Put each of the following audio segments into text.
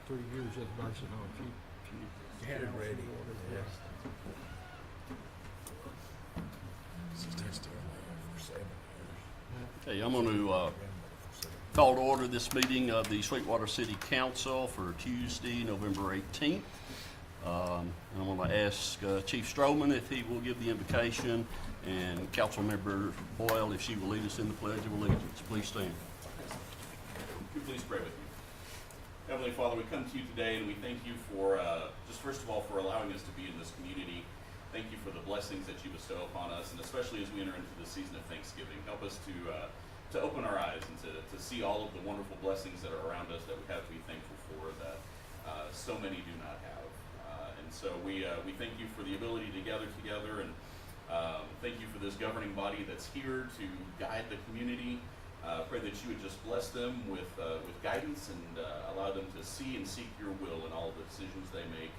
3 years at Barcelona. She had it ready. Yes. She's still alive for 7 years. Okay, I'm going to call to order this meeting of the Sweetwater City Council for Tuesday, November 18th. And I'm going to ask Chief Stroman if he will give the invocation, and Councilmember Boyle if she will lead us in the Pledge of Allegiance. Please stand. Would you please pray with me? Heavenly Father, we come to you today and we thank you for, just first of all, for allowing us to be in this community. Thank you for the blessings that you bestow upon us, and especially as we enter into the season of Thanksgiving. Help us to open our eyes and to see all of the wonderful blessings that are around us that we have to be thankful for that so many do not have. And so we thank you for the ability to gather together, and thank you for this governing body that's here to guide the community. Pray that you would just bless them with guidance and allow them to see and seek your will in all of the decisions they make.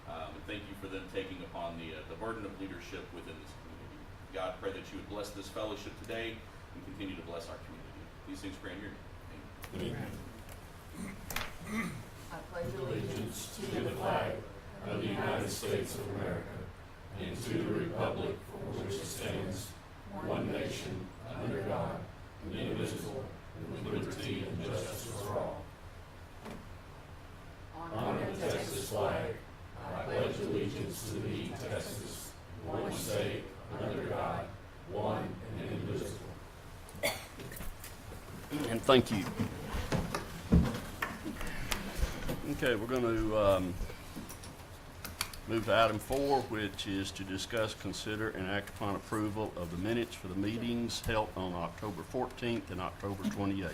And thank you for them taking upon the burden of leadership within this community. God, pray that you would bless this fellowship today and continue to bless our community. These things pray in your name. Amen. I pledge allegiance To the flag of the United States of America and to the republic for which it stands, one nation, under God, indivisible, with liberty and justice for all. On the Texas flag, I pledge allegiance to thee, Texas, one state, under God, one and indivisible. And thank you. Okay, we're going to move to item 4, which is to discuss, consider, and act upon approval of the minutes for the meetings held on October 14th and October 28th.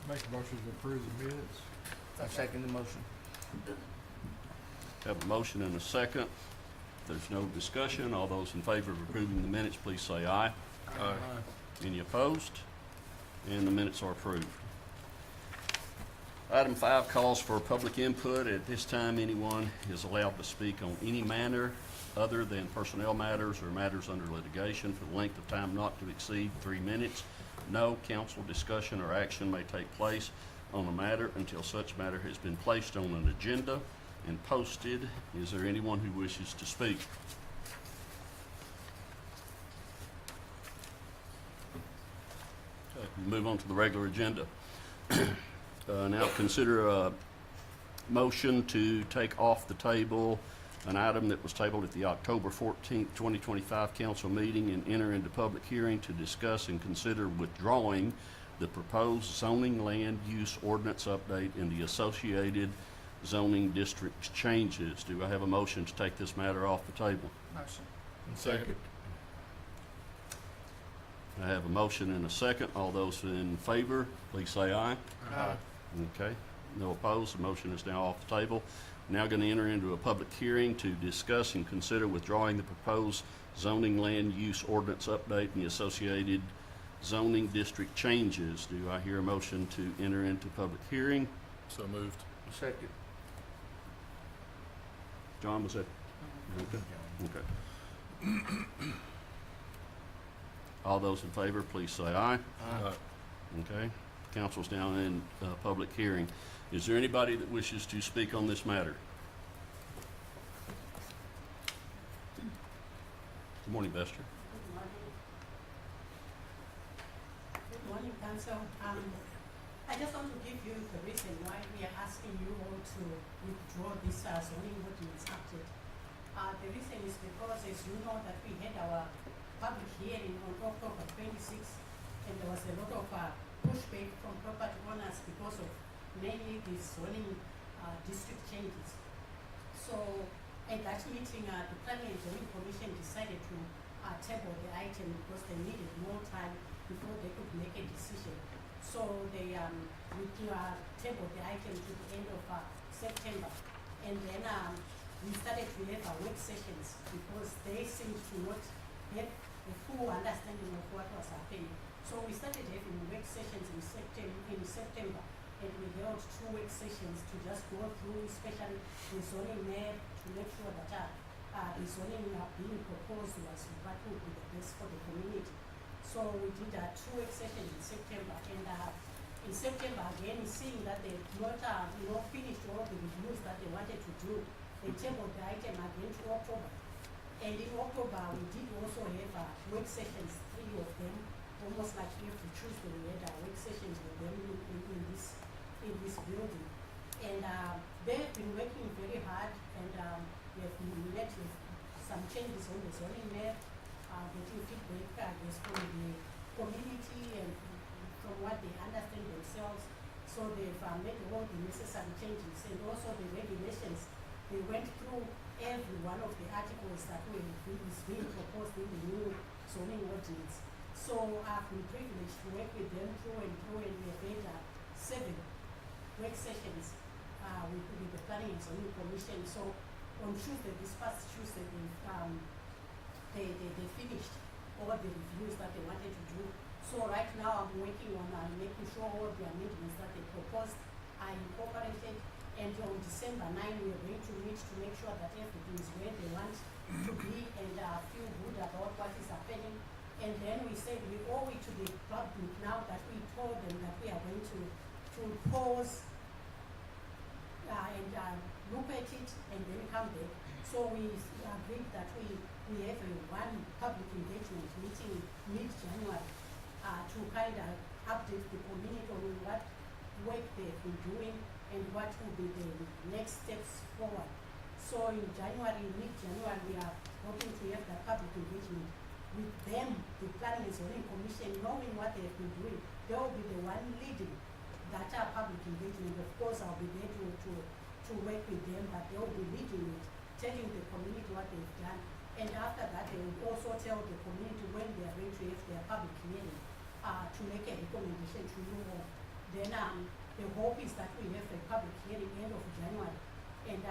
Make a motion to approve the minutes. I second the motion. Have a motion and a second. If there's no discussion, all those in favor of approving the minutes, please say aye. Aye. Any opposed? And the minutes are approved. Item 5 calls for public input. At this time, anyone is allowed to speak on any matter other than personnel matters or matters under litigation for the length of time not to exceed 3 minutes. No council discussion or action may take place on a matter until such matter has been placed on an agenda and posted. Is there anyone who wishes to speak? Okay, move on to the regular agenda. Now consider a motion to take off the table an item that was tabled at the October 14th, 2025 council meeting and enter into public hearing to discuss and consider withdrawing the proposed zoning land use ordinance update and the associated zoning district changes. Do I have a motion to take this matter off the table? Motion. Second. I have a motion and a second. All those in favor, please say aye. Aye. Okay, no opposed, the motion is now off the table. Now going to enter into a public hearing to discuss and consider withdrawing the proposed zoning land use ordinance update and the associated zoning district changes. Do I hear a motion to enter into public hearing? So moved. Second. John, was that? Okay. Okay. All those in favor, please say aye. Aye. Okay, council's now in public hearing. Is there anybody that wishes to speak on this matter? Good morning, Bester. Good morning. Good morning, Council. I just want to give you the reason why we are asking you all to withdraw this zoning ordinance update. The reason is because, as you know, that we had our public hearing on October 26th, and there was a lot of pushback from property owners because of mainly the zoning district changes. So at that meeting, the Planning and Zoning Commission decided to table the item because they needed more time before they could make a decision. So they tabled the item to the end of September. And then we started to have our work sessions because they seemed to not have a full understanding of what was happening. So we started having work sessions in September, and we held 2 work sessions to just go through, especially the zoning map, to make sure that the zoning being proposed was what would be the best for the community. So we did 2 work sessions in September, and in September again, seeing that they've not, finished all the reviews that they wanted to do, they tabled the item again to October. And in October, we did also have work sessions, 3 of them, almost like every Tuesday we had work sessions with them in this building. And they've been working very hard, and we have been met with some changes on the zoning map, getting feedback from the community and from what they understand themselves. So they've made all the necessary changes, and also the regulations. They went through every one of the articles that is being proposed in the new zoning ordinance. So I've been privileged to work with them through, and we have had 7 work sessions with the Planning and Zoning Commission. So on Tuesday, this past Tuesday, they finished all the reviews that they wanted to do. So right now I'm working on making sure all the amendments that they proposed are incorporated. And on December 9, we are going to meet to make sure that everything is where they want to be and feel good about what is happening. And then we said we owe it to the public now that we told them that we are going to pause and look at it and then come back. So we agreed that we have one public engagement meeting mid-January to kind of update the community on what work they've been doing and what will be the next steps forward. So in January, mid-January, we are hoping to have the public engagement with them, the Planning and Zoning Commission, knowing what they have been doing. They will be the one leading that public engagement. Of course, I'll be there to work with them, but they will be leading it, telling the community what they've done. And after that, they will also tell the community when they are going to have their public hearing to make a recommendation to you all. Then the hope is that we have a public hearing end of January. And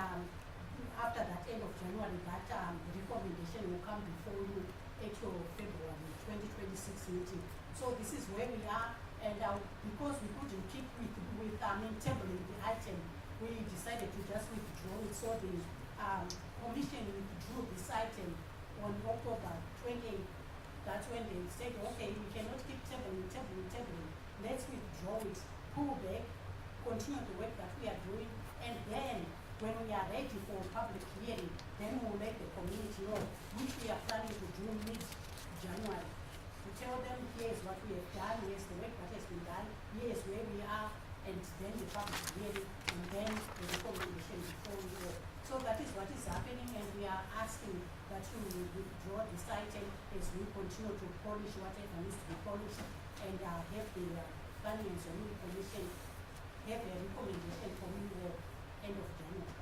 after that end of January, that recommendation will come before you at your February 2026 meeting. So this is where we are. And because we couldn't keep with tabling the item, we decided to just withdraw it. So the commission withdrew this item on October 28th. That's when they said, okay, we cannot keep tabling. Let's withdraw it, pull back, continue the work that we are doing, and then when we are ready for public hearing, then we'll let the community know, which we are planning to do mid-January. To tell them, here's what we have done, here's the work that has been done, here's where we are, and then the public hearing, and then the recommendation before we go. So that is what is happening, and we are asking that you withdraw this item as we continue to polish whatever needs to be polished, and have the Planning and Zoning Commission have a recommendation for me end of January.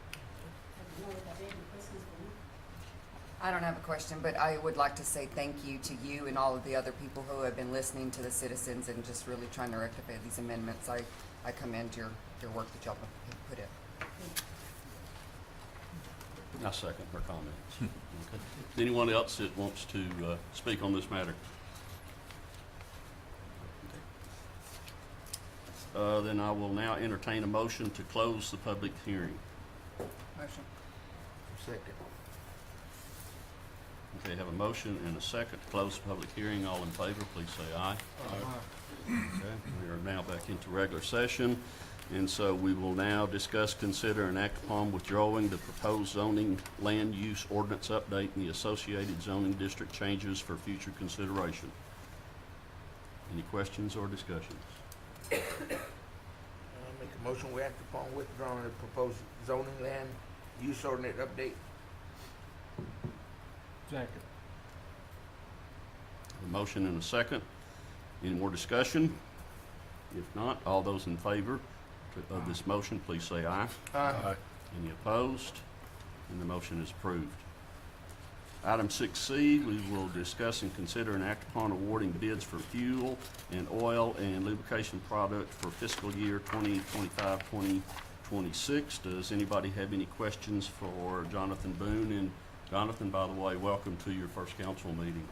I don't know whether there are any questions for me. I don't have a question, but I would like to say thank you to you and all of the other people who have been listening to the citizens and just really trying to rectify these amendments. I commend your work that y'all have put in. I second her comments. Okay. Anyone else that wants to speak on this matter? Then I will now entertain a motion to close the public hearing. Motion. Second. Okay, have a motion and a second to close the public hearing. All in favor, please say aye. Okay, we are now back into regular session. And so we will now discuss, consider, and act upon withdrawing the proposed zoning land use ordinance update and the associated zoning district changes for future consideration. Any questions or discussions? Make a motion, we act upon withdrawing the proposed zoning land use ordinance update. Second. A motion and a second. Any more discussion? If not, all those in favor of this motion, please say aye. Aye. Any opposed? And the motion is approved. Item 6C, we will discuss and consider and act upon awarding bids for fuel and oil and lubrication product for fiscal year 2025-2026. Does anybody have any questions for Jonathan Boone? And Jonathan, by the way, welcome to your first council meeting.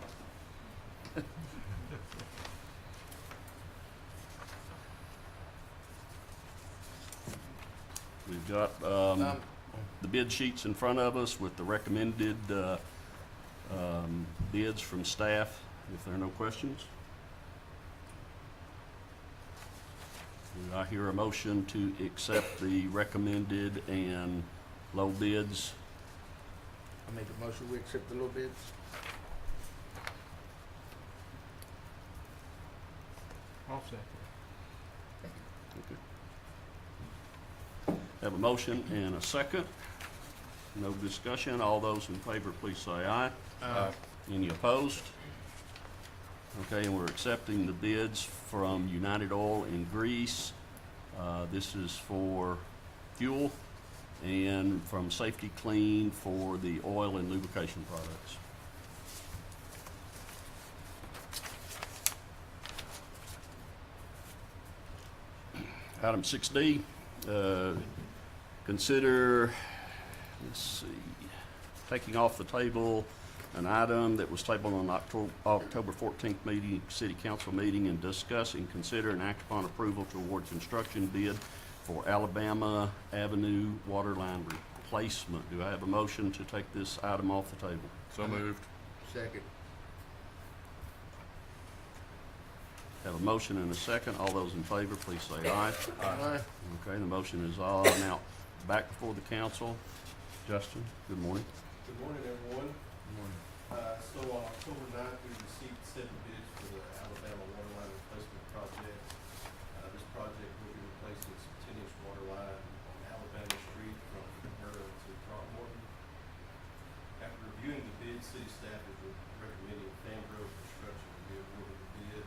We've got the bid sheets in front of us with the recommended bids from staff, if there are no questions. Do I hear a motion to accept the recommended and low bids? I make a motion, we accept the low bids. I'll second. Okay. Have a motion and a second. No discussion. All those in favor, please say aye. Aye. Any opposed? Okay, and we're accepting the bids from United Oil in Greece. This is for fuel, and from Safety Clean for the oil and lubrication products. Item 6D, consider, let's see, taking off the table an item that was tabled on October 14th meeting, city council meeting, and discuss and consider and act upon approval to award construction bid for Alabama Avenue water line replacement. Do I have a motion to take this item off the table? So moved. Second. Have a motion and a second. All those in favor, please say aye. Aye. Okay, the motion is now back before the council. Justin, good morning. Good morning, everyone. Good morning. So on October 9th, we received 7 bids for the Alabama water line replacement project. This project will be replacing some 10-inch water line on Alabama Street from Monroe to Throckmorton. After reviewing the bid, city staff is recommending Fambro Construction to be awarded the bid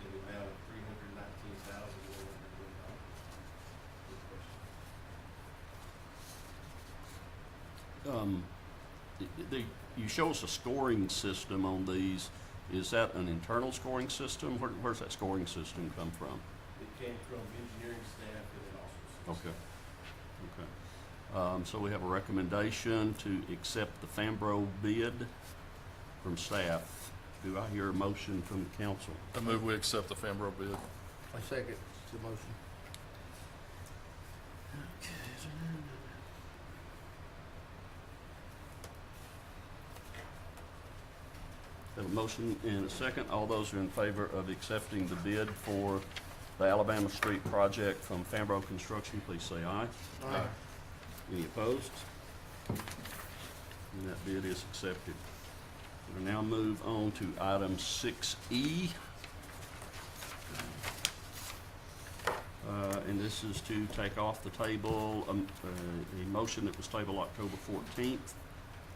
in the amount of $319,120. Good question. You show us a scoring system on these. Is that an internal scoring system? Where's that scoring system come from? It came from engineering staff and then also city Okay. Okay. So we have a recommendation to accept the Fambro bid from staff. Do I hear a motion from the council? I move we accept the Fambro bid. I second the motion. Have a motion and a second. All those who are in favor of accepting the bid for the Alabama Street project from Fambro Construction, please say aye. Aye. Any opposed? And that bid is accepted. We'll now move on to item 6E. And this is to take off the table a motion that was tabled October 14th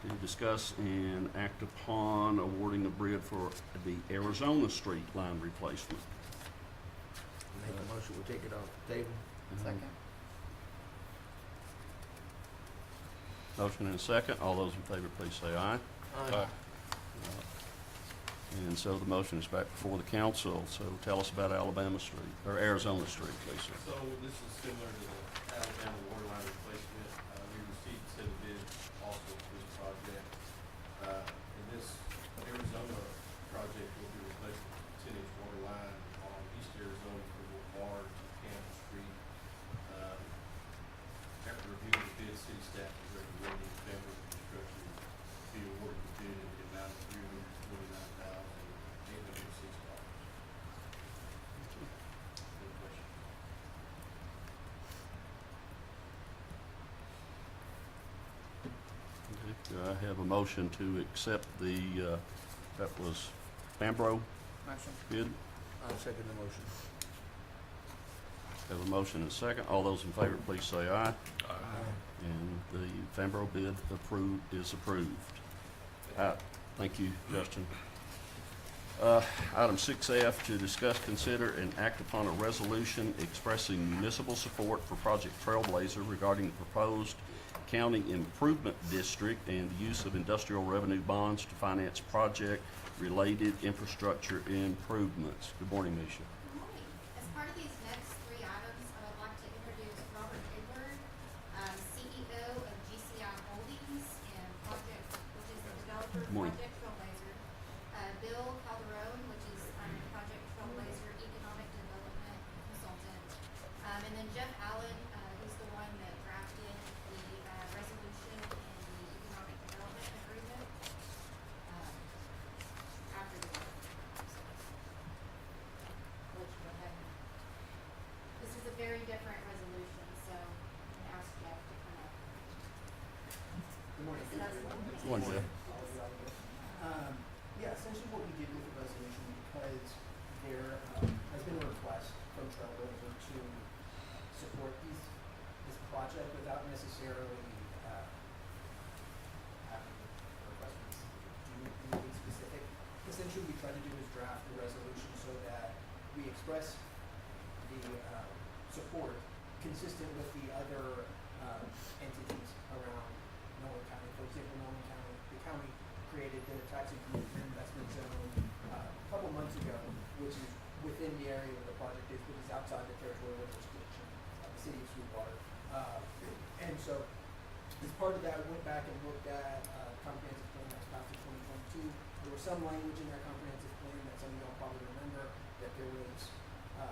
to discuss and act upon awarding a bid for the Arizona Street line replacement. Make a motion, we take it off the table. Second. Motion and a second. All those in favor, please say aye. Aye. And so the motion is back before the council. So tell us about Alabama Street, or Arizona Street, please, sir. So this is similar to the Alabama water line replacement. We received 7 bids also for this project. And this Arizona project will be replacing a 10-inch water line on East Arizona from Lamar to Campbell Street. After reviewing the bid, city staff is recommending Fambro Construction be awarded the bid in the amount of $329,806. Good question. Okay. Do I have a motion to accept the, that was Fambro Motion. bid? I'll second the motion. Have a motion and a second. All those in favor, please say aye. Aye. And the Fambro bid is approved. Thank you, Justin. Item 6F, to discuss, consider, and act upon a resolution expressing municipal support for Project Trailblazer regarding the proposed county improvement district and the use of industrial revenue bonds to finance project-related infrastructure improvements. Good morning, Misha. Good morning. As part of these next 3 items, I would like to introduce Robert Edward, CEO of GCI Holdings and Project, which is the developer of Good morning. Project Trailblazer. Bill Calderon, which is Project Trailblazer Economic Development Consultant. And then Jeff Allen, who's the one that drafted the resolution and the economic development agreement after the vote. Which go ahead. This is a did with the resolution because there has been a request from Trailblazer to support this project without necessarily having a request from the city to do anything specific. Essentially, we try to do is draft the resolution so that we express the support consistent with the other entities around Nolan County. For example, Nolan County, the county created the tax increment reinvestment zone a couple months ago, which is within the area where the project is, but is outside the territorial jurisdiction of the city of Sweetwater. And so, as part of that, we went back and looked at comprehensive plan that was passed in 2022. There was some language in that comprehensive plan that some of y'all probably remember, that there was a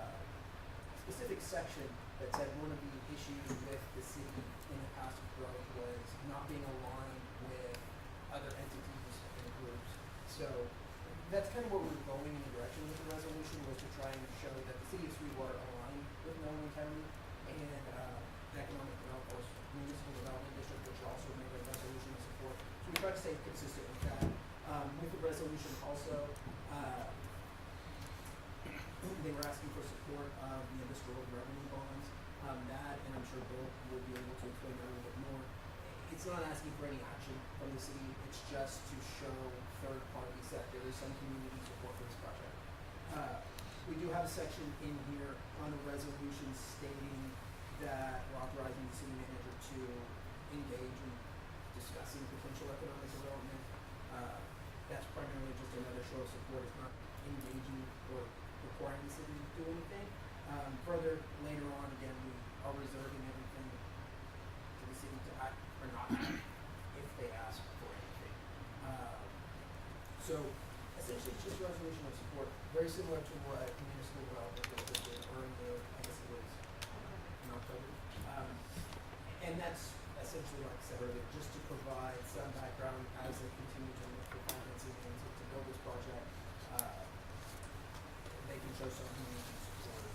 specific section that said one of the issues with the city in the past growth was not being aligned with other entities and groups. So that's kind of what we were going in the direction with the resolution, was to try and show that the city of Sweetwater aligned with Nolan County and the economic development, municipal development district, which also made a resolution to support. So we tried to stay consistent with that. With the resolution also, they were asking for support of the industrial revenue bonds. That, and I'm sure Bill will be able to explain that a little bit more. It's not asking for any action from the city. It's just to show third parties that there is some community support for this project. We do have a section in here on the resolution stating that we're authorizing the city manager to engage in discussing potential economic development. That's primarily just another show of support. It's not engaging or requiring the city to do anything. Further, later on, again, we are reserving everything to the city to act or not act if they ask for anything. So, essentially, it's just a resolution of support, very similar to what municipal development district did, or in the, I guess it was in October. And that's essentially, like I said earlier, just to provide some background as they continue to look for financing and to build this project. They can show some community support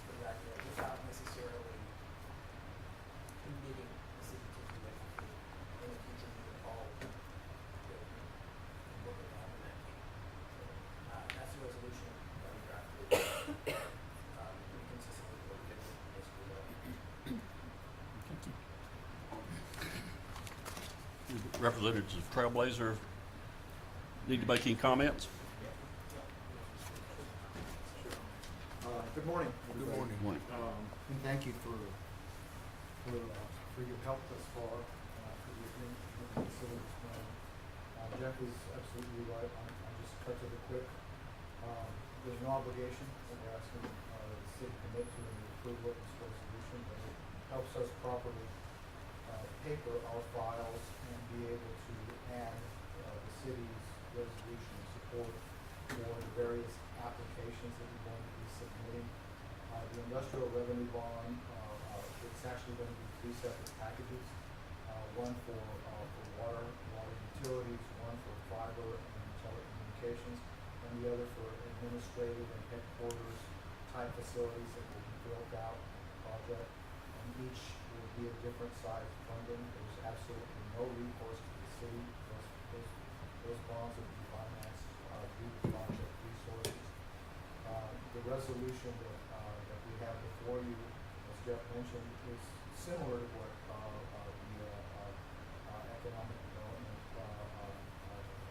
for that year without necessarily committing the city to do anything in the future to all what would happen that game. So that's the resolution that we drafted. Pretty consistent with what we did with municipal development. Representatives of Trailblazer need to make any comments? Good morning. Good everybody. morning. Morning. And thank you for your help thus far, for the agreement with the facilities plan. Jeff is absolutely right. I'll just cut to the quick. There's no obligation that we're asking the city to commit to in the approval of this resolution, but it helps us properly paper our files and be able to add the city's resolution of support for the various applications that we're going to be submitting. The industrial revenue bond, it's actually going to be three separate packages. One for water utilities, one for fiber and telecommunications, and the other for administrative and headquarters type facilities that will be built out in the project. And each will be a different size funding. There's absolutely no recourse to the city. Those bonds will be financed through the project resources. The resolution that we have before you, as Jeff mentioned, is similar to what the economic development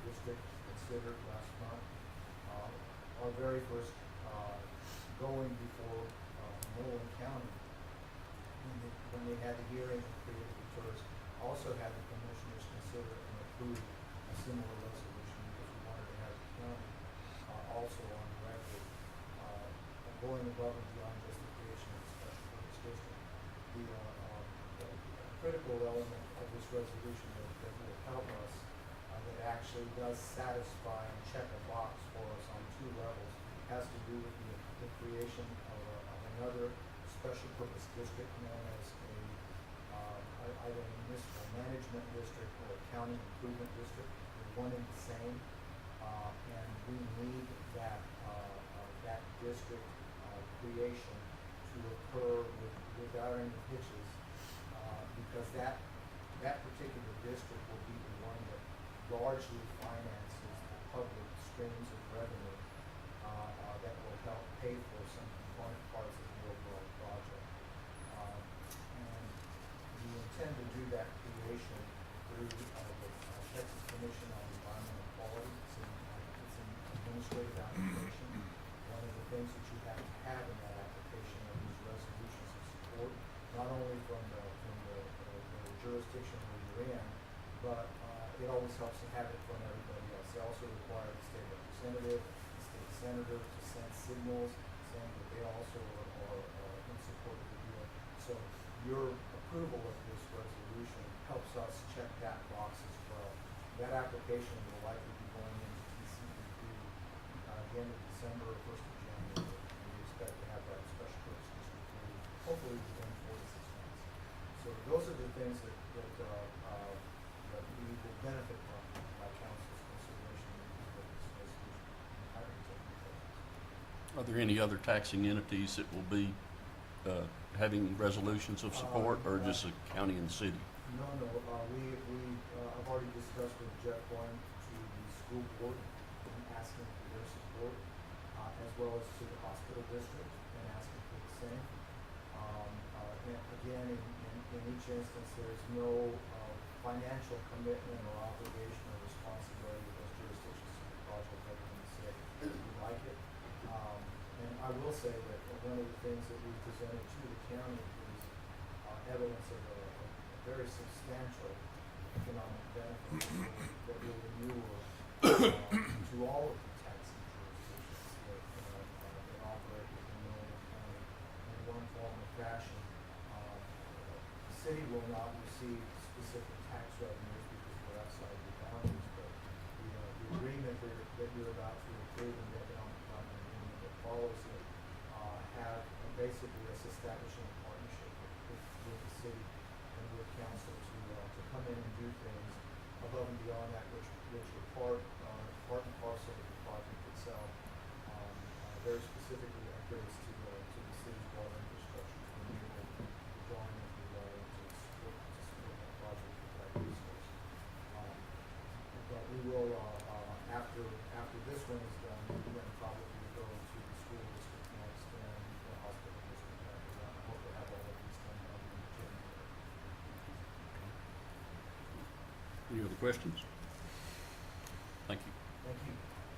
district considered last month. Our very first going before Nolan County, when they had the hearing and created the tours, also had the commissioners consider and approve a similar resolution because we wanted to have the county also on the record, going above and beyond just the creation of the special purpose district. The critical element of this resolution that will help us, that actually does satisfy and check a box for us on two levels, has to do with the creation of another special purpose district known as either a municipal management district or a county improvement district. They're one and the same, and we need that district creation to occur without any hitches, because that particular district will be the one that largely finances the public streams of revenue that will help pay for some component parts of the overall project. And we intend to do that creation through the Texas Commission on Environmental Quality. It's an administrative application. One of the things that you have to have in that application are these resolutions of support, not only from the jurisdiction where you're in, but it always helps to have it from everybody else. They also require the state representative, the state senator to send signals saying that they also are in support of the deal. So your approval of this resolution helps us check that box as well. That application will likely be going into TCEQ at the end of December or 1st of January. And we expect to have that special purpose district approved, hopefully within 4 to 6 months. So those are the things that we will benefit from by council's consideration of this resolution entirely taking place. Are there any other taxing entities that will be having resolutions of support, or just the county and city? No, I've already discussed with Jeff going to the school board and asking for their support, as well as to the hospital district and asking for the same. And again, in each instance, there is no financial commitment or obligation or responsibility of those jurisdictions to the project other than to say we like it. And I will say that one of the things that we presented to the county is evidence of a very substantial economic benefit that will inure to all of the taxing jurisdictions that operate within Marion County in one form or fashion. The city will not receive specific tax revenues because we're outside the boundaries, but the agreement that you're about to approve and the economic development agreement that follows it have basically us establishing a partnership with the city and with council to come in and do things above and beyond that which are part and parcel of the project itself. Very specifically upgrades to the city's water infrastructure to enable the drawing of the water to support that project with that resource. But we will, after this one is done, we're going to probably go to the school district next and the hospital district after that. I hope to have all of these done by the end of January. Any other questions? Thank you. Thank you.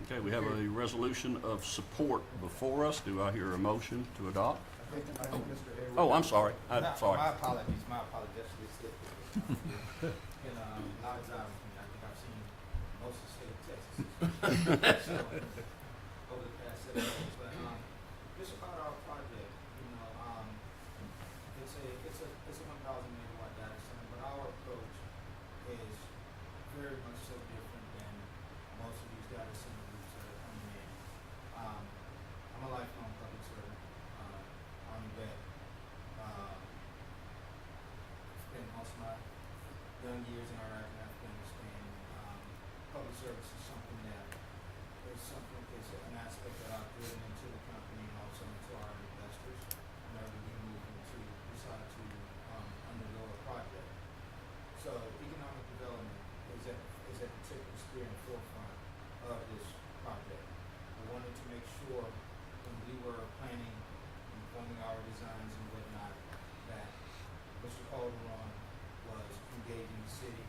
Okay, we have a resolution of support before us. Do I hear a motion to adopt? I think Mr. Hayward. Oh, I'm sorry. I'm sorry. My apologies, we slipped. And a lot of driving for me, I think I've seen most of the state of Texas. So, over the past 7 years, but just about our project, it's a 1,000 megawatt data center, but our approach is very much so different than most of these data center groups that are coming in. I'm a lifelong public servant, Army vet. Spent most of my young years in Iraq and Afghanistan. Public service is something that is an aspect that I've driven into the company and also into our investors whenever we decide to undergo a project. So economic development is at the tip of the spear and forefront of this project. I wanted to make sure when we were planning and forming our designs and whatnot that Mr. Calderon was engaging the city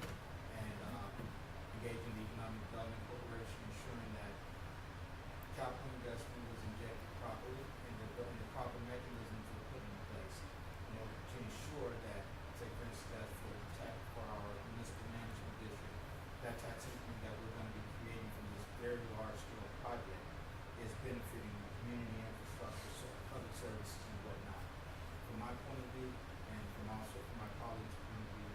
and engaging the Economic Development Corporation, ensuring that capital investment was injected properly and the proper mechanisms were put in place in order to ensure that, say for instance, for our municipal management district, that tax income that we're going to be creating from this very large scale project is benefiting the community infrastructure, public services and whatnot. From my point of view, and also from my colleagues' point of view,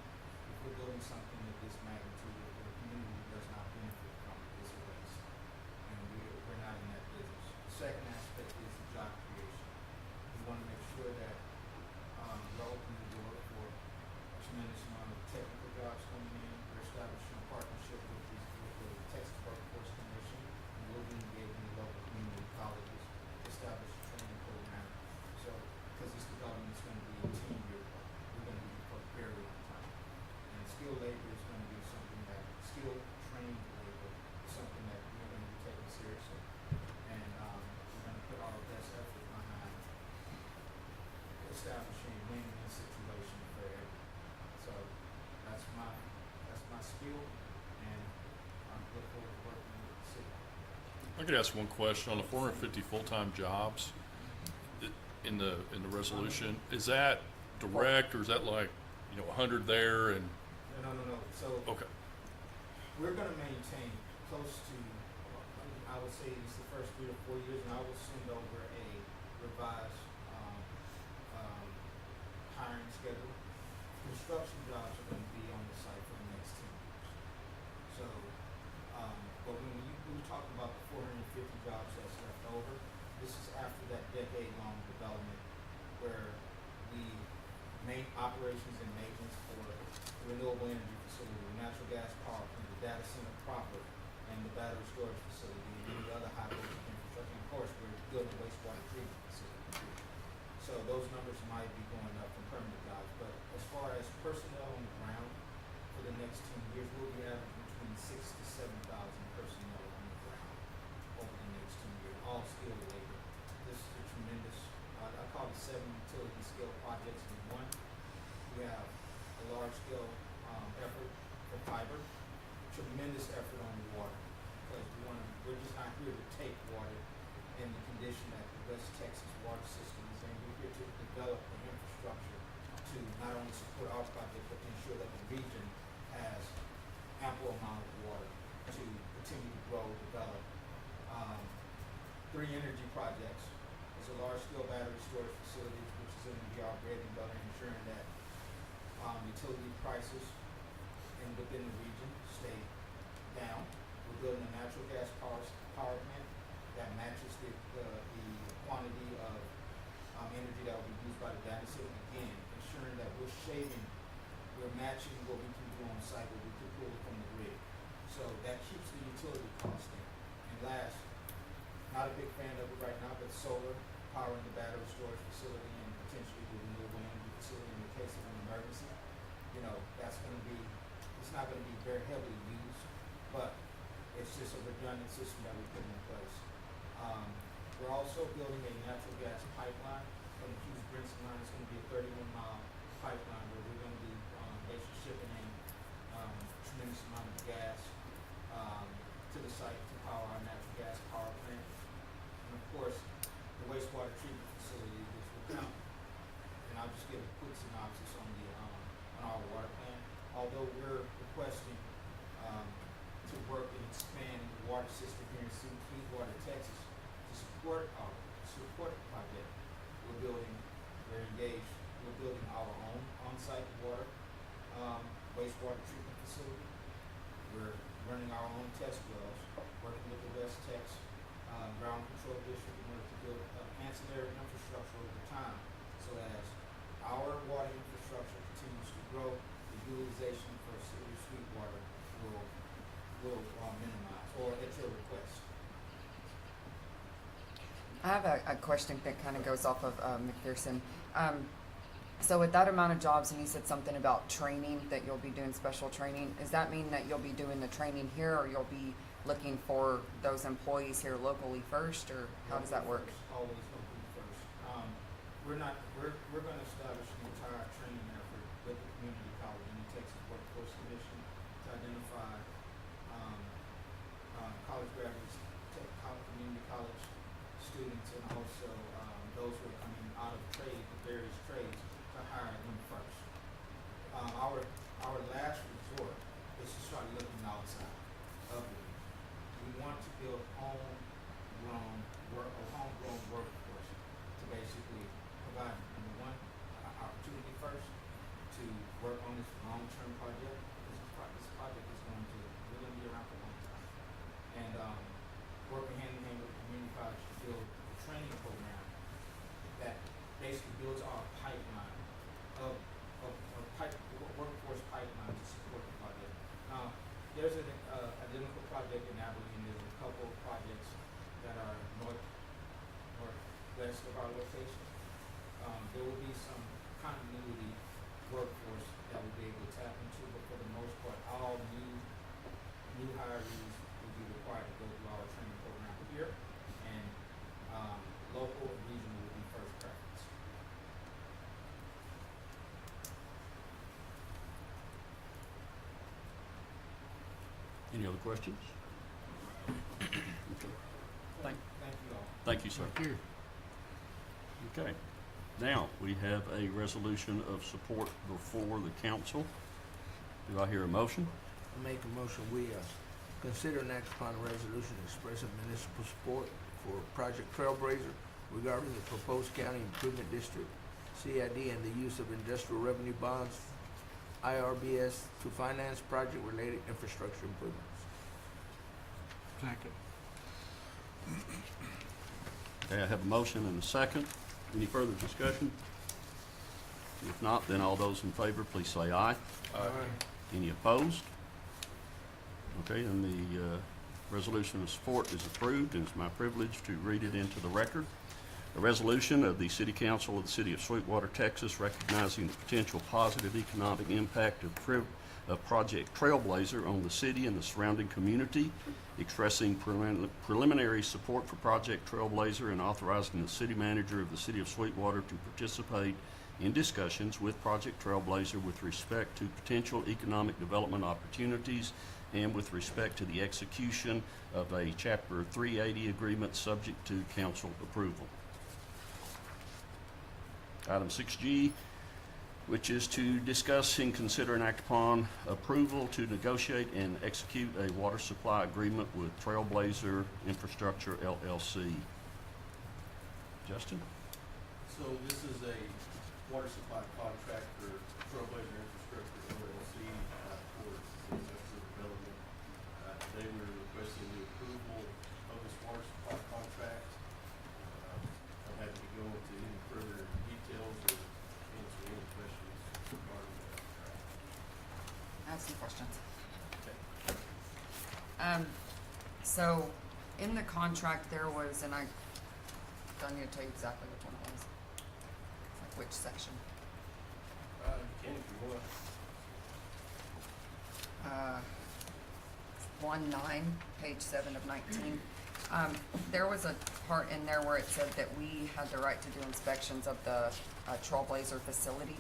if we're building something of this magnitude that the community does not benefit from, it's a waste. And we're not in that business. The second aspect is the job creation. We want to make sure that we're opening the door for a tremendous amount of technical jobs coming in. We're establishing a partnership with the Texas Workforce Commission, and we'll be engaging the I could ask one question on the 450 full-time jobs in the resolution. Is that direct or is that like, 100 there and, No. So okay, we're gonna maintain close to, I would say it's the first 3 to 4 years, and I will send over a revised, hiring schedule. Construction jobs are gonna be on the site for the next 10 years. So, but when we talk about the 450 jobs that's left over, this is after that decade-long development where we make operations and maintenance for the renewable energy facility, the natural gas power plant, the data center proper, and the battery storage facility, and any other high voltage infrastructure. And of course, we're building wastewater treatment facility too. So those numbers might be going up from permanent jobs, but as far as personnel on the ground, for the next 10 years, we'll be averaging between 6,000 to 7,000 personnel on the ground over the next 10 years, all skilled labor. This is a tremendous, I call it 7 utility scale projects in one. We have a large scale effort for fiber, tremendous effort on the water, because we're just not here to take water in the condition that the West Texas water system is in. We're here to develop the infrastructure to not only support our project, but to ensure that the region has ample amount of water to continue to grow, develop. 3 energy projects. There's a large scale battery storage facility, which is going to be our bread and butter, ensuring that utility prices and within the region stay down. We're building a natural gas power plant that matches the quantity of energy that will be used by the data center. Again, ensuring that we're matching what we can do on site, what we can pull from the grid. So that keeps the utility cost down. And last, not a big fan of it right now, but solar, powering the battery storage facility and potentially the renewable energy facility in the case of an emergency. That's going to be, it's not going to be very heavily used, but it's just a redundant system that we put in place. We're also building a natural gas pipeline from the Hughes Brinson line. It's going to be a 31-mile pipeline where we're going to be basically shipping in tremendous amount of gas to the site to power our natural gas power plant. And of course, the wastewater treatment facility, which will come. And I'll just give a quick synopsis on our water plant. Although we're requesting to work and expand the water system here in Sweetwater, Texas, to support the project, we're building our own on-site water wastewater treatment facility. We're running our own test wells, working with the West Tex Ground Control District in order to build ancillary infrastructure over time, so as our water infrastructure continues to grow, the utilization for City of Sweetwater will minimize, or at your request. I have a question that kind of goes off of McPherson. So with that amount of jobs, and you said something about training, that you'll be doing special training, does that mean that you'll be doing the training here, or you'll be looking for those employees here locally first, or how does that work? Always locally first. We're going to establish an entire training effort with the community college and the Texas Workforce Commission to identify college graduates, community college students, and also those who are coming out of trade, the various trades, to hire them first. Our last resort is to start looking outside of it. We want to build homegrown workforce to basically provide, number one, opportunity first to work on this long-term project. This project is we're going to be around for a long time. And working hand in hand with the community college to build a training program that basically builds our pipeline of workforce pipeline to support the project. Now, there's an identical project in Abilene. There's a couple of projects that are northwest of our location. There will be some continuity workforce that we'll be able to tap into, but for the most part, all new hirees will be required to go through our training program here, and local and regional will be first preference. Any other questions? Okay. Thank you, sir. Thank you. Okay. Now, we have a resolution of support before the council. Do I hear a motion? I make a motion, we, consider and act upon a resolution expressing municipal support for Project Trailblazer regarding the proposed county improvement district, CID, and the use of industrial revenue bonds, IRBS, to finance project-related infrastructure improvements. Second. Okay, I have a motion and a second. Any further discussion? If not, then all those in favor, please say aye. Any opposed? Okay, and the resolution of support is approved, and it's my privilege to read it into the record. A resolution of the City Council of the City of Sweetwater, Texas, recognizing the potential positive economic impact of Project Trailblazer on the city and the surrounding community, expressing preliminary support for Project Trailblazer and authorizing the city manager of the City of Sweetwater to participate in discussions with Project Trailblazer with respect to potential economic development opportunities and with respect to the execution of a Chapter 380 agreement subject to council approval. Item 6G, which is to discuss and consider and act upon approval to negotiate and execute a water supply agreement with Trailblazer Infrastructure LLC. Justin? So this is a water supply contract for Trailblazer Infrastructure LLC for industrial development. Today we're requesting the approval of this water supply contract. I'm happy to go into any further details or answer any questions regarding that. I have some questions. Okay. So in the contract there was, and I don't need to tell you exactly which one it was, like which section. You can if you want. 1-9, page 7 of 19. There was a part in there where it said that we had the right to do inspections of the Trailblazer facility.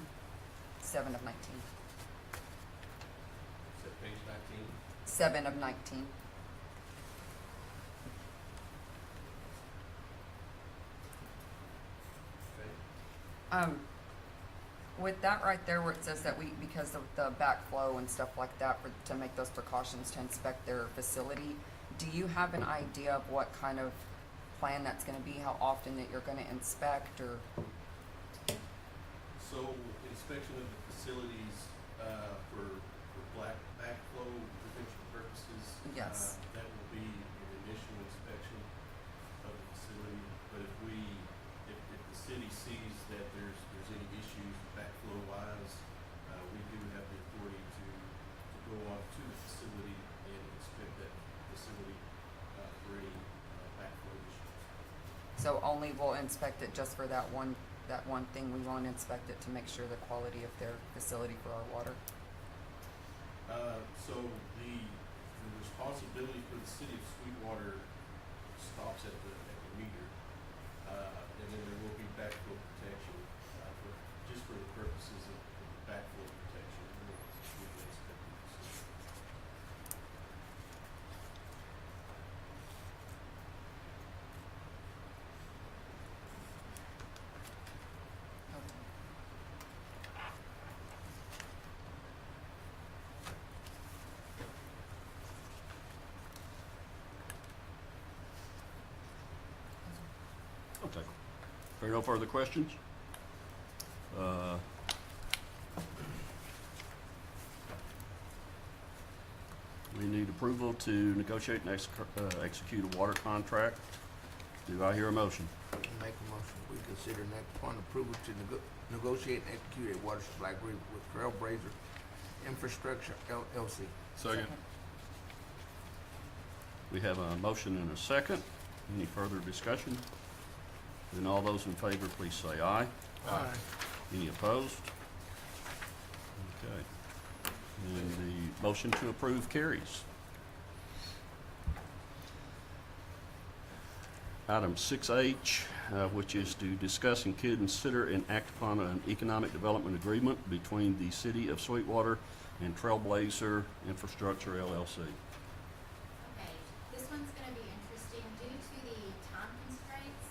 7 of 19. Is that page 19? 7 of 19. Okay. With that right there where it says that we, because of the backflow and stuff like that, to make those precautions to inspect their facility, do you have an idea of what kind of plan that's gonna be, how often that you're gonna inspect, or? So inspection of the facilities for backflow prevention purposes. Yes. That will be an initial inspection of the facility. But if the city sees that there's any issues backflow wise, we do have the authority to go off to the facility and inspect that facility for any backflow issues. So only we'll inspect it just for that one thing, we won't inspect it to make sure the quality of their facility for our water? So the responsibility for the city of Sweetwater stops at the meter, and then there will be backflow protection, just for the purposes of backflow protection. We will inspect the facility. Okay. If there are no further questions? We need approval to negotiate and execute a water contract. Do I hear a motion? Make a motion, we consider and act upon approval to negotiate and execute a water supply agreement with Trailblazer Infrastructure LLC. Second. We have a motion and a second. Any further discussion? Then all those in favor, please say aye. Aye. Any opposed? Okay. And the motion to approve carries. Item 6H, which is to discuss and consider and act upon an economic development agreement between the City of Sweetwater and Trailblazer Infrastructure LLC. Okay, this one's gonna be interesting due to the time constraints.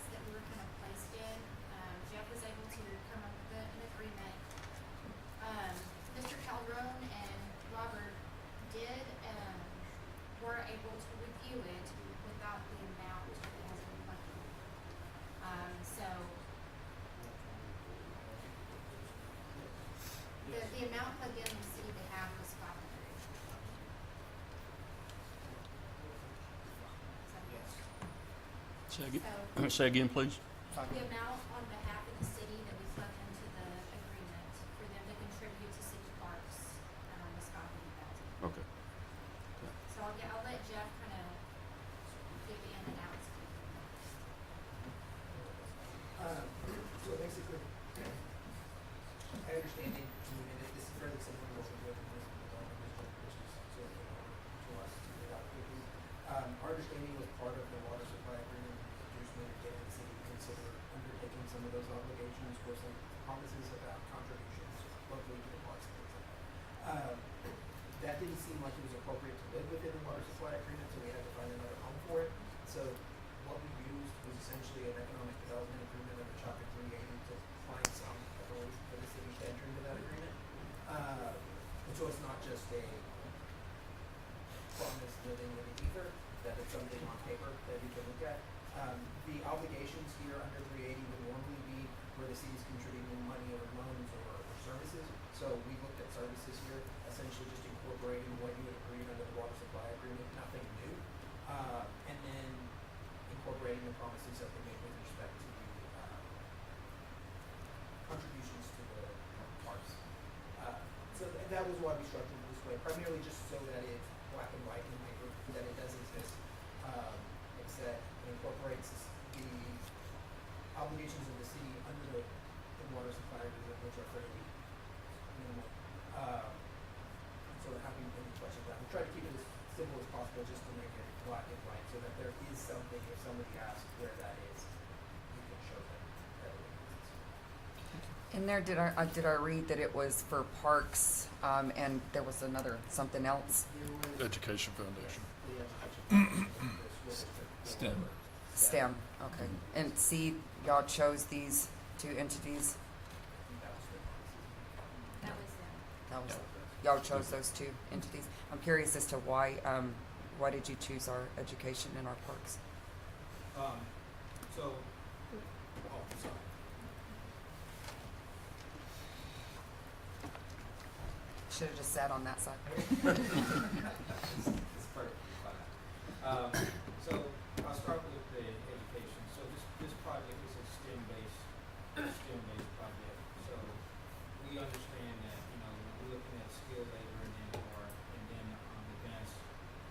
Say again, So say again, please. the amount on behalf of the city that we put into the agreement for them to contribute to city parks, is $500,000. Okay. So I'll let Jeff kind of give the in and outs. So basically, I understand it, and this is fairly similar to what we do with the municipal development district, which is sort of to us to get out quickly. Our understanding was part of the water supply agreement, introduced me to get the city to consider undertaking some of those obligations for some promises about contributions locally to the parks and things like that. That didn't seem like it was appropriate to live within the water supply agreement, so we had to find another home for it. So what we used was essentially an economic development agreement under Chapter 380 to find some authority for the city to enter into that agreement. And so it's not just a promise living in the ether, that it's something on paper that we can look at. The obligations here under 380 would normally be where the city's contributing money or loans or services. So we looked at services here, essentially just incorporating what you had agreed under the water supply agreement, nothing new. And then incorporating the promises that they made with respect to contributions to the parks. So that was why we structured it this way, primarily just so that it's black and white in paper, that it does exist. It's that it incorporates the obligations of the city under the water supply agreement, which are fairly minimal. So happy with any questions. We try to keep it as simple as possible, just to make it black and white, so that there is something, if somebody asks where that is, you can show them that it exists. In there, did I read that it was for parks, and there was another, something else? Education Foundation. The education. STEM. STEM, okay. And see, y'all chose these two entities? That was them. That was, y'all chose those two entities? I'm curious as to why did you choose our education and our parks? So, sorry. Should have just sat on that side. It's perfectly fine. So I'll start with the education. So this project is a STEM-based project. So we understand that, we're looking at skilled labor and then advanced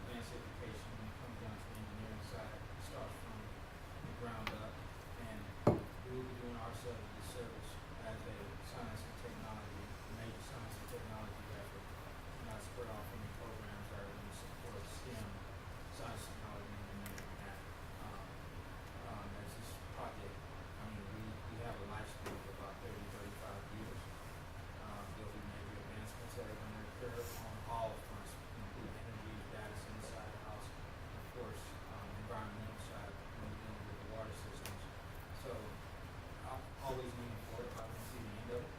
education when it comes down to the engineering side. It starts from the ground up, and we will be doing ourselves a disservice as a science and technology, major science and technology effort, not spread off any programs that are going to support STEM, science, technology, engineering, and math. As this project, we have a lifespan of about 30, 35 years. There'll be major advancements that are going to occur on all fronts, including energy, data center side of the house, and of course, environmental side when we're dealing with the water systems. So I'm always leaning forward. I don't see the end of it,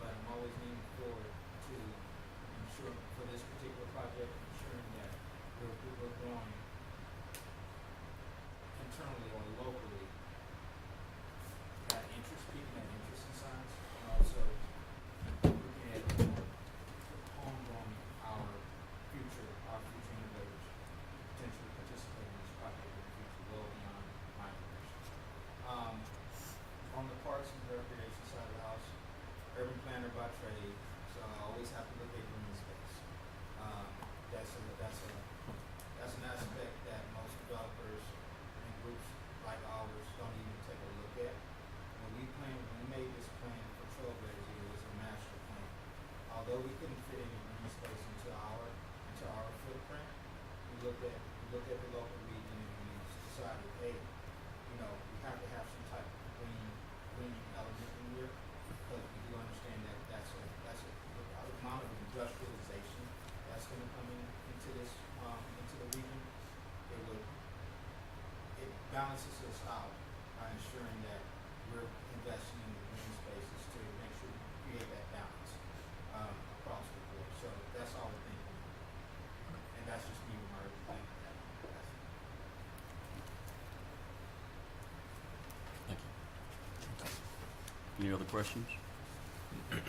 but I'm always leaning forward to ensure for this particular project, ensuring that we're growing internally or locally that interest, keeping that interest in science, and also looking at homegrowing our future innovators, potentially participating in this project in the future, well beyond my direction. On the parks and recreation side of the house, urban planner by trade, so I always have to look at green space. That's an aspect that most developers and groups like ours don't even take a look at. When we made this plan for Trailblazer, it was a master plan. Although we couldn't fit any green space into our footprint, we looked at the local region and we decided, hey, we have to have some type of green element in here, because we do understand that that's a amount of industrialization that's going to come into the region. It balances us out by ensuring that we're investing in the green spaces to make sure we create that balance across the board. So that's all we're thinking, and that's just me with my urban planning. Thank you. Any other questions? Okay.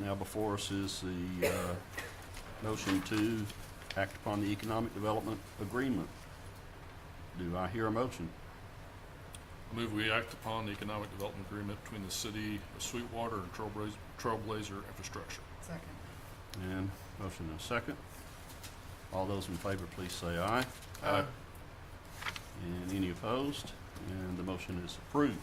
Now before us is the motion to act upon the economic development agreement. Do I hear a motion? I move we act upon the economic development agreement between the city of Sweetwater and Trailblazer Infrastructure. Second. And motion and a second. All those in favor, please say aye. Aye. And any opposed? And the motion is approved.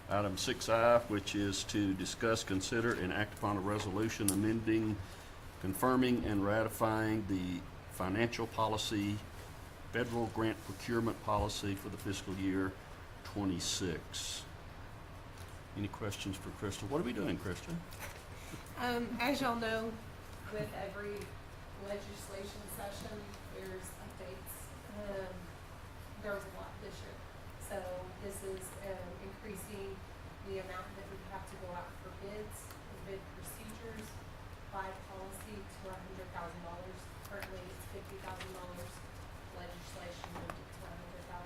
Item 6I, which is to discuss, consider, and act upon a resolution amending, confirming, and ratifying the financial policy, federal grant procurement policy for the fiscal year 26. Any questions for Crystal? What are we doing, Crystal? As y'all know, with every legislation session, there's updates. There was a lot this year. So this is increasing the amount that we have to go out for bids, bid procedures, by policy to $100,000. Currently, it's $50,000. Legislation moved it to $100,000.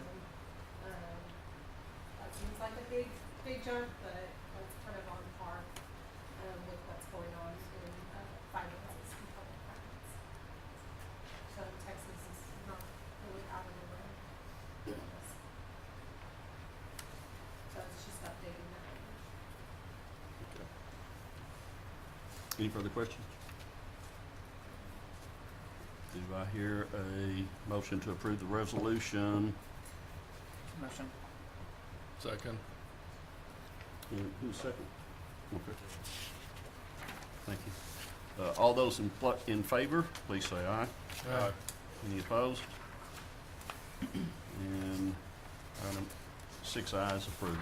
That seems like a big jump, but that's kind of on par with what's going on in fireplace and public finance. So Texas is not really out of the way. So it's just updating that. Any further questions? Do I hear a motion to approve the resolution? Motion. Second. Who's second? Okay. Thank you. All those in favor, please say aye. Aye. Any opposed? And item 6I is approved.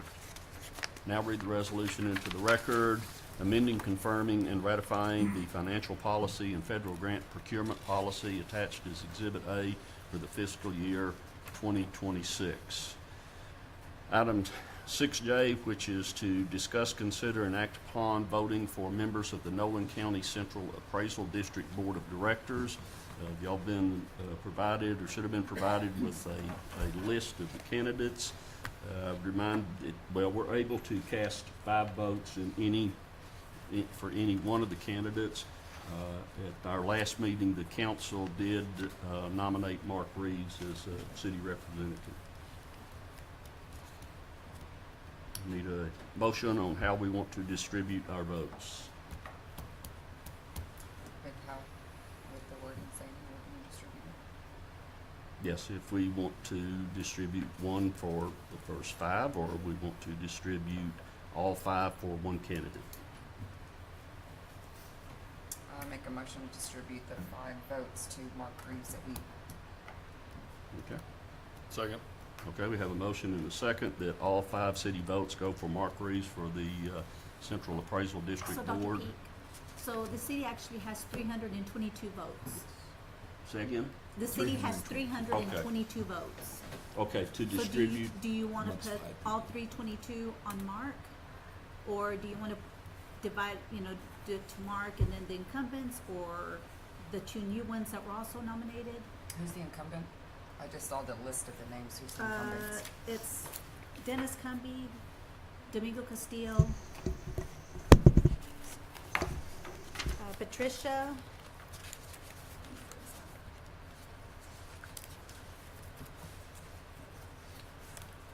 Now read the resolution into the record, amending, confirming, and ratifying the financial policy and federal grant procurement policy attached as Exhibit A for the fiscal year 2026. Item 6J, which is to discuss, consider, and act upon voting for members of the Nolan County Central Appraisal District Board of Directors. Y'all been provided, or should have been provided, with a list of the candidates. We're able to cast 5 votes for any one of the candidates. At our last meeting, the council did nominate Mark Reeves as a city representative. Need a motion on how we want to distribute our votes. With how, with the wording saying we're going to distribute it? Yes, if we want to distribute one for the first 5, or we want to distribute all 5 for one candidate. I make a motion to distribute the 5 votes to Mark Reeves that we. Okay. Second. Okay, we have a motion and a second that all 5 city votes go for Mark Reeves for the Central Appraisal District So Dr. Board. Peak, so the city actually has 322 votes. Say again? The city has 322 votes. Okay, to So distribute, do you want to put all 322 on Mark? Or do you want to divide, do it to Mark and then the incumbents, or the 2 new ones that were also nominated? Who's the incumbent? I just saw the list of the names. Who's the incumbents? It's Dennis Cumby, Domingo Castillo, Patricia,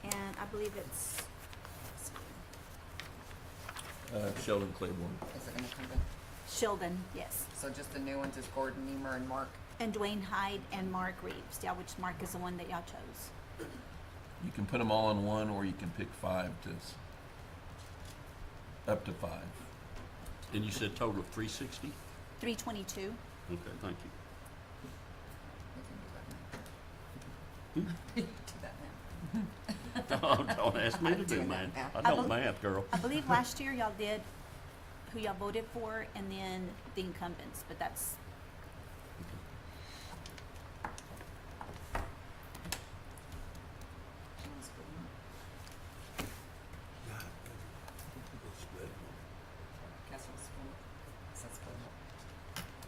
and I believe it's Sheldon Claiborne. Is it an incumbent? Sheldon, yes. So just the new ones is Gordon Niemer and Mark. And Dwayne Hyde and Mark Reeves, yeah, which Mark is the one that y'all chose. You can put them all in one, or you can pick 5 up to 5. and you said total of 360? 322. Okay, thank We can do that now. you. Don't ask me to do Doing math. that I now. don't math, girl. I believe last year y'all did who y'all voted for and then the incumbents, but that's,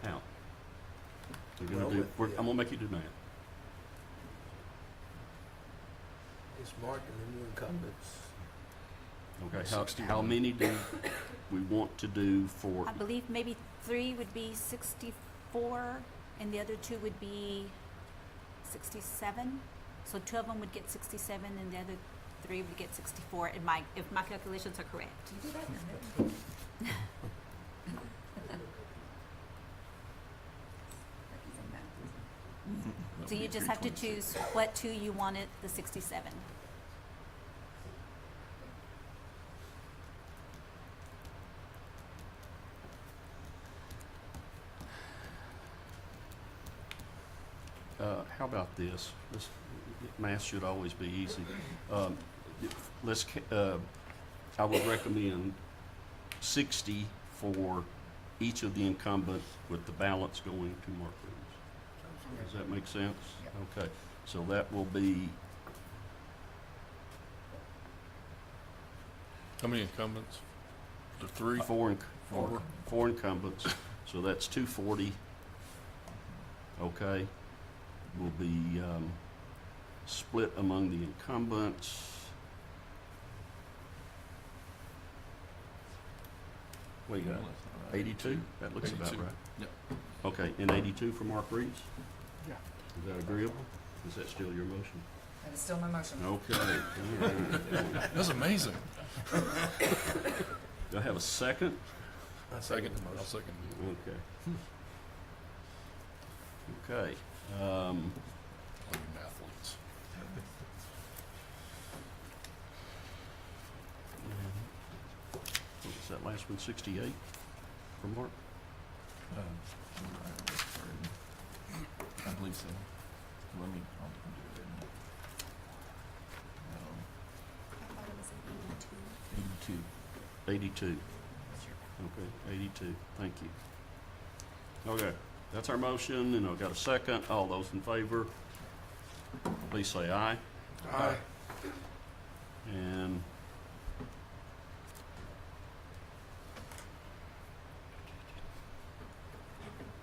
How? We're Well, gonna do, with the, I'm gonna make you do math. It's Mark and the new incumbents. Okay, how many do we want to do for, I believe maybe 3 would be 64 And the other two would be 67. So 2 of them would get 67 and the other 3 would get 64 if my calculations are correct. You do that in a minute. So you just have to choose what 2 you wanted the 67. How about this? Math should always be easy. I would recommend 60 for each of the incumbent with the balance going to Mark Reeves. Does that make sense? Okay, so that will be, How many incumbents? The 3? four incumbents, so that's 240. Okay, will be split among the incumbents. What you got? 82? That looks about 82. right. Yep. Okay, and 82 for Mark Reeves? Yeah. Is that agreeable? Is that still your motion? That is still my motion. Okay. That's amazing. Do I have a second? I'll second. Okay. Okay. All you athletes. What was that last one, 68 for Mark? I believe so. Let me, I'll do it right now. I thought it was 82. 82. 82. Okay, 82, thank you. Okay, that's our motion, and I've got a second. All those in favor, please say aye. Aye. And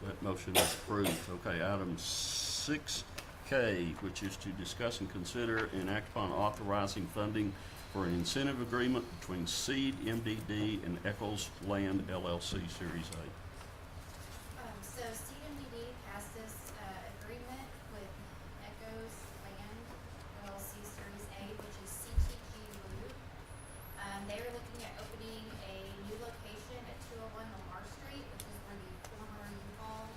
that motion is approved. Okay, item 6K, which is to discuss and consider and act upon authorizing funding for an incentive agreement between Seed MDD and Eccles Land LLC Series A. So CMDD passed this agreement with Echoes Land LLC Series A, which is CTG Loop. They are looking at opening a new location at 201 Lamar Street, which is where the former U-Haul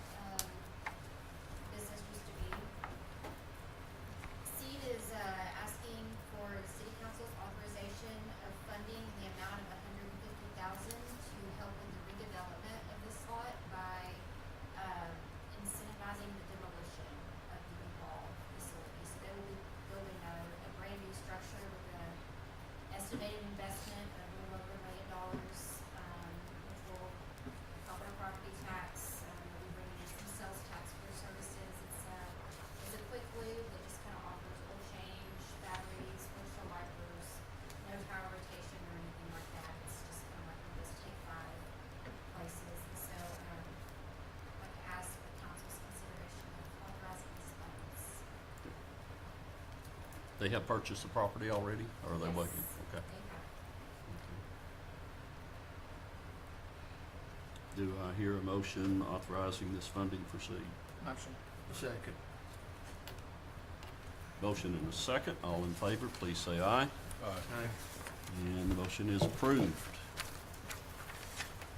business used to be. Seed is asking for City Council's authorization of funding in the amount of $150,000 to help with the redevelopment of this lot by incentivizing the demolition of the U-Haul facility. So they will be building a brand new structure with an estimated investment of a little over $1 million, which will help our property tax. We'll be bringing in some sales tax for services. It's a quick lube that just kind of offers oil change, batteries, windshield wipers, no tire rotation or anything like that. It's just kind of like we just take 5 places. And so, I'd like to ask for council's consideration of authorizing these funds. They have purchased the property already, or are they Yes, waiting? Okay. they have. Do I hear a motion authorizing this funding for Seed? Motion. Second. Motion and a second. All in favor, please say aye. Aye. And the motion is approved.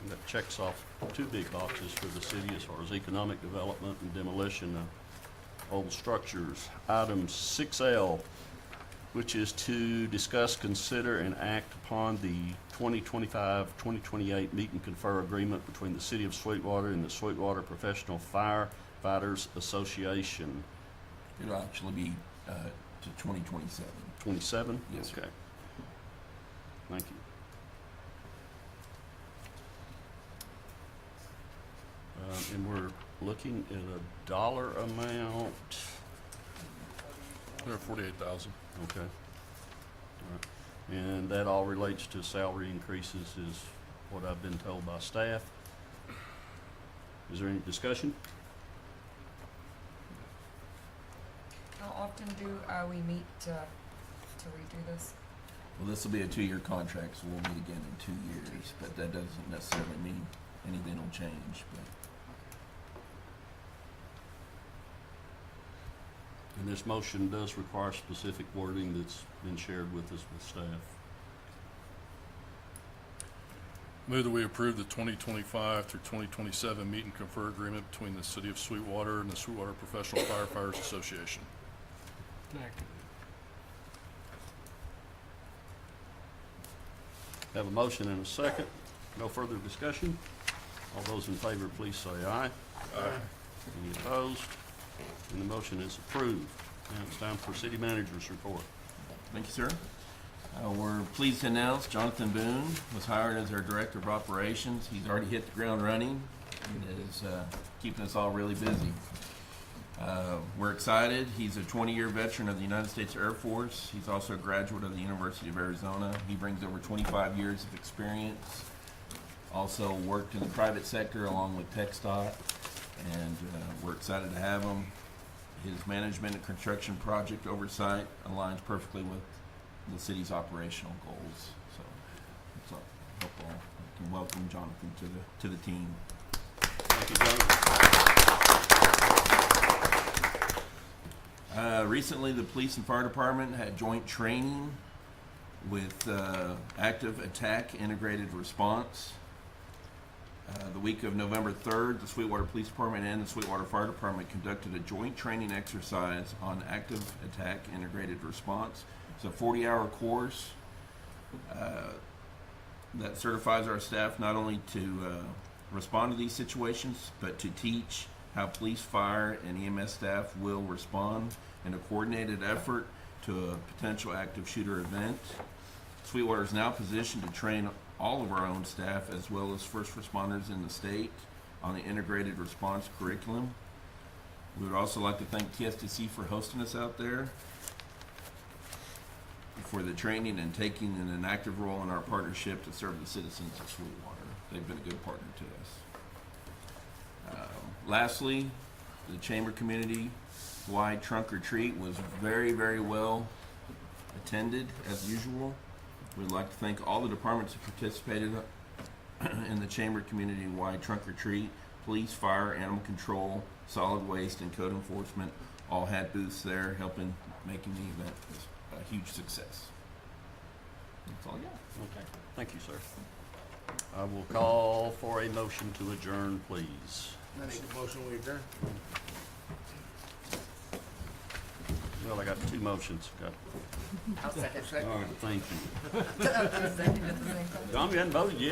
And that checks off 2 big boxes for the city as far as economic development and demolition of old structures. Item 6L, which is to discuss, consider, and act upon the 2025-2028 meet and confer agreement between the City of Sweetwater and the Sweetwater Professional Firefighters Association. It'll actually be to 2027. 27? Yes, sir. Okay. Thank you. And we're looking at a dollar amount. 148,000. Okay. All right. And that all relates to salary increases is what I've been told by staff. Is there any discussion? How often do we meet to redo this? Well, this will be a 2-year contract, so we'll meet again in 2 years, but that doesn't necessarily mean anything will change, but And this motion does require specific wording that's been shared with us with staff. Move that we approve the 2025 through 2027 meet and confer agreement between the City of Sweetwater and the Sweetwater Professional Firefighters Association. Have a motion and a second. No further discussion. All those in favor, please say aye. Aye. Any opposed? And the motion is approved. Now it's time for city manager's report. Thank you, sir. We're pleased to announce Jonathan Boone was hired as our Director of Operations. He's already hit the ground running and is keeping us all really busy. We're excited. He's a 20-year veteran of the United States Air Force. He's also a graduate of the University of Arizona. He brings over 25 years of experience. Also worked in the private sector along with TxDOT, and we're excited to have him. His management and construction project oversight aligns perfectly with the city's operational goals. So I hope all can welcome Jonathan to the team. Thank you, Jonathan. Recently, the police and fire department had joint training with Active Attack Integrated Response. The week of November 3rd, the Sweetwater Police Department and the Sweetwater Fire Department conducted a joint training exercise on Active Attack Integrated Response. It's a 40-hour course that certifies our staff not only to respond to these situations, but to teach how police, fire, and EMS staff will respond in a coordinated effort to a potential active shooter event. Sweetwater is now positioned to train all of our own staff as well as first responders in the state on the integrated response curriculum. We would also like to thank TSTC for hosting us out there for the training and taking an active role in our partnership to serve the citizens of Sweetwater. They've been a good partner to us. Lastly, the Chamber Community-wide trunk or treat was very, very well attended as usual. We'd like to thank all the departments that participated in the Chamber Community-wide trunk or treat. Police, fire, animal control, solid waste, and code enforcement all had booths there helping making the event a huge success. That's all I got. Okay, thank you, sir. I will call for a motion to adjourn, please. Make a motion, we adjourn. Well, I got two motions. I'll second. All right, thank you. Second at the same time. Tom, you hadn't voted yet.